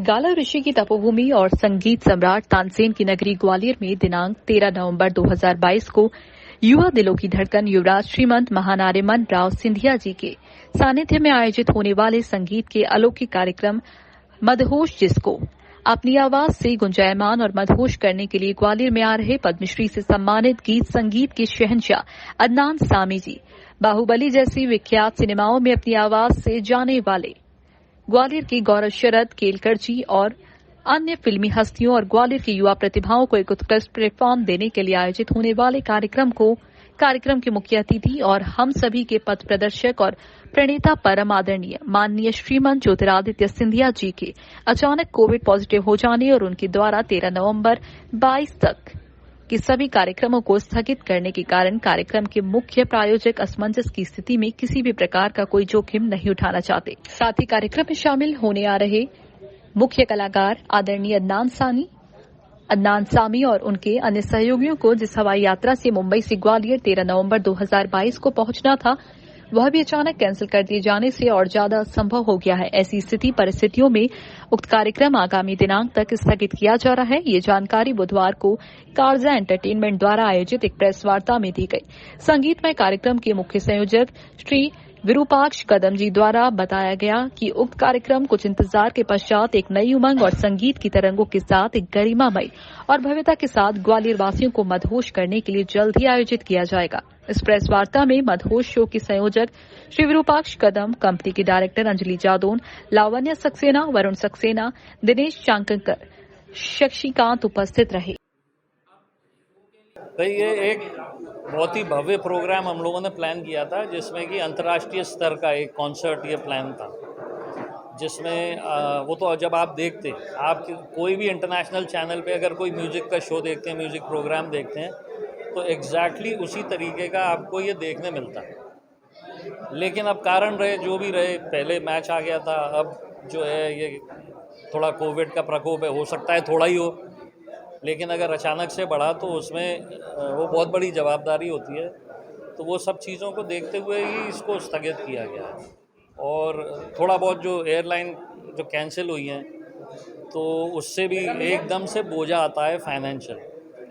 गाला ऋषि की तपोभूमि और संगीत सम्राट तानसेन की नगरी ग्वालियर में दिनांक 13 नवंबर 2022 को युवा दिलों की धड़कन युवराज श्रीमंत महानारिमन राव सिंधिया जी के सानिध्य में आयोजित होने वाले संगीत के अलौकिक कार्यक्रम मदहोश, जिसको अपनी आवाज से गुंजायमान और मदहोश करने के लिए ग्वालियर में आ रहे पद्मश्री से सम्मानित गीत संगीत के शहंशाह अदनान सामी जी, बाहुबली जैसी विख्यात सिनेमाओं में अपनी आवाज से जाने वाले ग्वालियर के गौरव शरद केलकर जी और अन्य फिल्मी हस्तियों और ग्वालियर की युवा प्रतिभाओं को एक उत्कृष्ट प्लेटफॉर्म देने के लिए आयोजित होने वाले कार्यक्रम के मुख्य अतिथि और हम सभी के पथ प्रदर्शक और प्रणेता परम आदरणीय माननीय श्रीमंत ज्योतिरादित्य सिंधिया जी के अचानक कोविड पॉजिटिव हो जाने और उनके द्वारा 13 नवंबर 22 तक के सभी कार्यक्रमों को स्थगित करने के कारण कार्यक्रम के मुख्य प्रायोजक असमंजस की स्थिति में किसी भी प्रकार का कोई जोखिम नहीं उठाना चाहते। साथ ही कार्यक्रम में शामिल होने आ रहे मुख्य कलाकार आदरणीय अदनान सामी और उनके अन्य सहयोगियों को जिस हवाई यात्रा से मुंबई से ग्वालियर 13 नवंबर 2022 को पहुंचना था, वह भी अचानक कैंसिल कर दिए जाने से और ज्यादा संभव हो गया है। ऐसी परिस्थितियों में उक्त कार्यक्रम आगामी दिनांक तक स्थगित किया जा रहा है। ये जानकारी बुधवार को कारजा एंटरटेनमेंट द्वारा आयोजित एक प्रेस वार्ता में दी गई। संगीतमय कार्यक्रम के मुख्य संयोजक श्री विरूपाक्ष कदम जी द्वारा बताया गया कि उक्त कार्यक्रम कुछ इंतजार के पश्चात एक नई उमंग और संगीत की तरंगों के साथ एक गरिमामयी और भव्यता के साथ ग्वालियर वासियों को मदहोश करने के लिए जल्द ही आयोजित किया जाएगा। इस प्रेस वार्ता में मदहोश शो के संयोजक श्री विरूपाक्ष कदम, कंपनी की डायरेक्टर अंजलि जादौन, लावण्य सक्सेना, वरुण सक्सेना, दिनेश चांककर, शशिकांत उपस्थित रहे। भाई ये एक बहुत ही भव्य प्रोग्राम हम लोगों ने प्लान किया था, जिसमें कि अंतर्राष्ट्रीय स्तर का एक कॉन्सर्ट ये प्लान था, जिसमें वो तो जब आप देखते, आप कोई भी इंटरनेशनल चैनल पे अगर कोई म्यूज़िक का शो देखते हैं, म्यूज़िक प्रोग्राम देखते हैं, तो एग्जैक्टली उसी तरीके का आपको ये देखने मिलता है। लेकिन अब कारण रहे जो भी रहे, पहले मैच आ गया था, अब जो है ये थोड़ा कोविड का प्रकोप है, हो सकता है थोड़ा ही हो, लेकिन अगर अचानक से बढ़ा तो उसमें वो बहुत बड़ी जवाबदारी होती है। तो वो सब चीज़ों को देखते हुए ही इसको स्थगित किया गया है। और थोड़ा बहुत जो एयरलाइन जो कैंसिल हुई हैं, तो उससे भी एकदम से बोझा आता है फाइनेंशियल,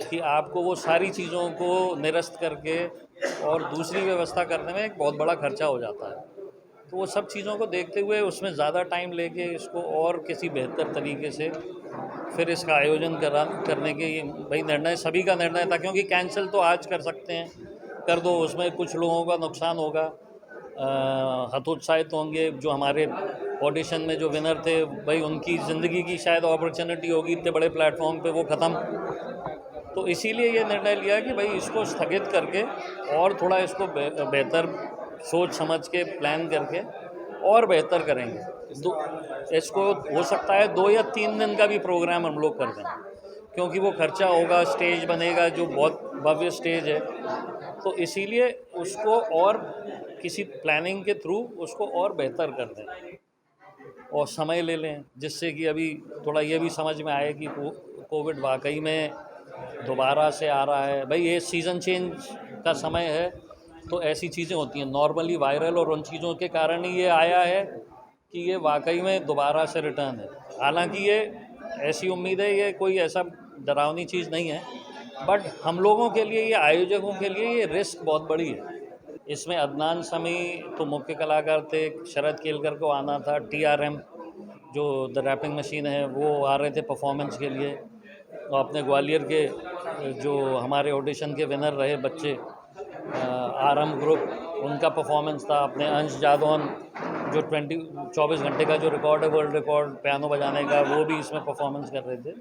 कि आपको वो सारी चीज़ों को निरस्त करके और दूसरी व्यवस्था करने में एक बहुत बड़ा खर्चा हो जाता है। तो वो सब चीज़ों को देखते हुए उसमें ज़्यादा टाइम लेके इसको और किसी बेहतर तरीके से फिर इसका आयोजन करने के भाई निर्णय, सभी का निर्णय था, क्योंकि कैंसिल तो आज कर सकते हैं, कर दो, उसमें कुछ लोगों का नुकसान होगा, हतोत्साहित होंगे। जो हमारे ऑडिशन में जो विनर थे, भाई उनकी ज़िंदगी की शायद अपॉर्चुनिटी होगी इतने बड़े प्लेटफॉर्म पे, वो ख़त्म। तो इसीलिए ये निर्णय लिया कि भाई इसको स्थगित करके और थोड़ा इसको बेहतर सोच समझ के प्लान करके और बेहतर करेंगे। इसको हो सकता है 2 या 3 दिन का भी प्रोग्राम हम लोग कर दें, क्योंकि वो खर्चा होगा, स्टेज बनेगा जो बहुत भव्य स्टेज है, तो इसीलिए उसको और किसी प्लानिंग के थ्रू उसको और बेहतर कर दें और समय ले लें, जिससे कि अभी थोड़ा ये भी समझ में आए कि कोविड वाकई में दोबारा से आ रहा है। भाई ये सीज़न चेंज का समय है, तो ऐसी चीज़ें होती हैं नॉर्मली वायरल, और उन चीज़ों के कारण ही ये आया है कि ये वाकई में दोबारा से रिटर्न है। हालांकि ये ऐसी उम्मीद है, ये कोई ऐसा डरावनी चीज़ नहीं है, बट हम लोगों के लिए, ये आयोजकों के लिए ये रिस्क बहुत बड़ी है। इसमें अदनान सामी तो मुख्य कलाकार थे, शरद केलकर को आना था, TRM जो द रैपिंग मशीन है वो आ रहे थे परफॉर्मेंस के लिए, और अपने ग्वालियर के जो हमारे ऑडिशन के विनर रहे बच्चे RM ग्रुप, उनका परफॉर्मेंस था। अपने अंश जादौन जो 24 घंटे का जो रिकॉर्ड है, वर्ल्ड रिकॉर्ड पियानो बजाने का, वो भी इसमें परफॉर्मेंस कर रहे थे।